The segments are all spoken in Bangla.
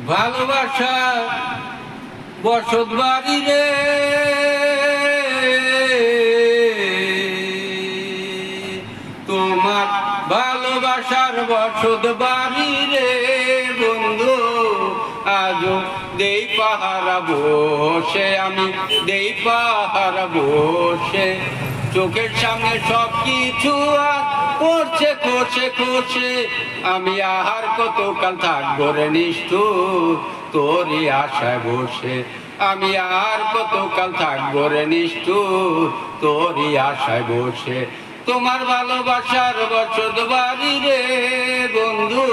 ভালোবাসা বসত বাড়ি রে, তোমার ভালোবাসার বসত বাড়ি রে বন্ধু। আজও দেই পাহারা বসে, আমি দেই পাহারা বসে, চোখের সামনে সব কিছু আর পড়ছে খসে খসে। আমি আহার কতকাল থাকবো রে নিষ্ঠুর তোরই আশায় বসে। আমি আর কতকাল থাকবো রে নিষ্ঠুর তোরই আশায় বসে। তোমার ভালোবাসার বসত বাড়ি রে বন্ধু,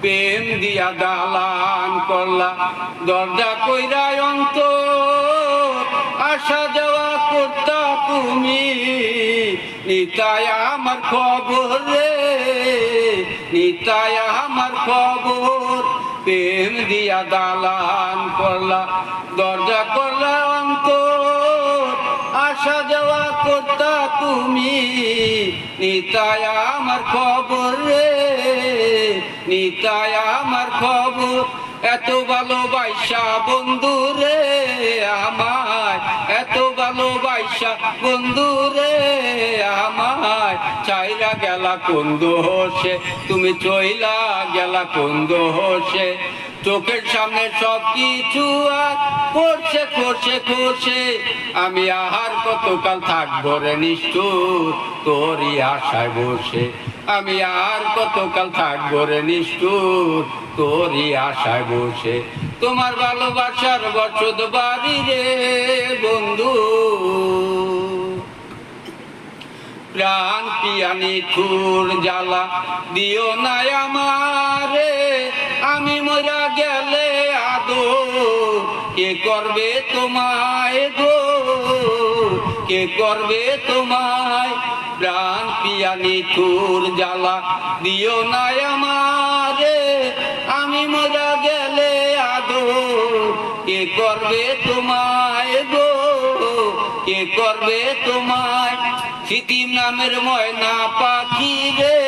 প্রেম দিয়া দালান করলা, দরজা কইরা অন্তর, আসা যাওয়া করতা তুমি, নিতাই আমার খবর রে, নিতাই আমার খবর। প্রেম দিয়া দালান করলা, দরজা করলা অন্তর, আসা যাওয়া করতা তুমি, নিতাই আমার খবর রে, নিতাই আমার খবর। এত ভালোবাসা বন্ধু রে আমায়, এত ভালোবাসা বন্ধু রে আমায়, চাইরা গেলা কোন দোষে, তুমি চইলা গেলা কোন দোষে। চোখের সামনে সব কিছু আর পড়ছে খসে খসে। আমি আহার কতকাল থাকবো রে নিষ্ঠুর তোরই আশায় বসে। আমি আর কতকাল থাকবো রে নিষ্ঠুর তোরই আশায় বসে। তোমার ভালোবাসার বসত বাড়ি রে বন্ধু, প্রাণ পিয়ানি ঠুর জ্বালা দিও না আমারে, আমি মরা গেলে আদো কে করবে তোমায় গো, কে করবে তোমায়। প্রাণ পিয়ানি ঠুর জ্বালা দিও না আমারে, আমি মরা গেলে আদো কে করবে তোমায় গো, কে করবে তোমায়। স্মৃতি নামের ময়না পাখি রে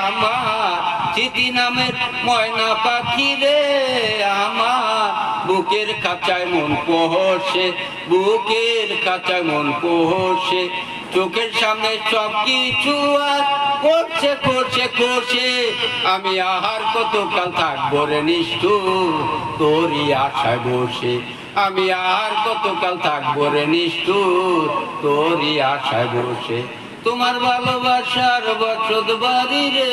আমার, স্মৃতি নামের ময়না পাখি রে আমার, বুকের খাঁচায় মন পোষে, বুকের খাঁচায় মন পোষে। চোখের সামনে সব কিছু আর করছে করছে করছে। আমি আহার কতকাল থাকবো রে নিষ্ঠুর তোরই আশায় বসে। আমি আর কতকাল থাকবো রে নিষ্ঠুর তোরই আশায় বসে। তোমার ভালোবাসার বসত বাড়ি রে।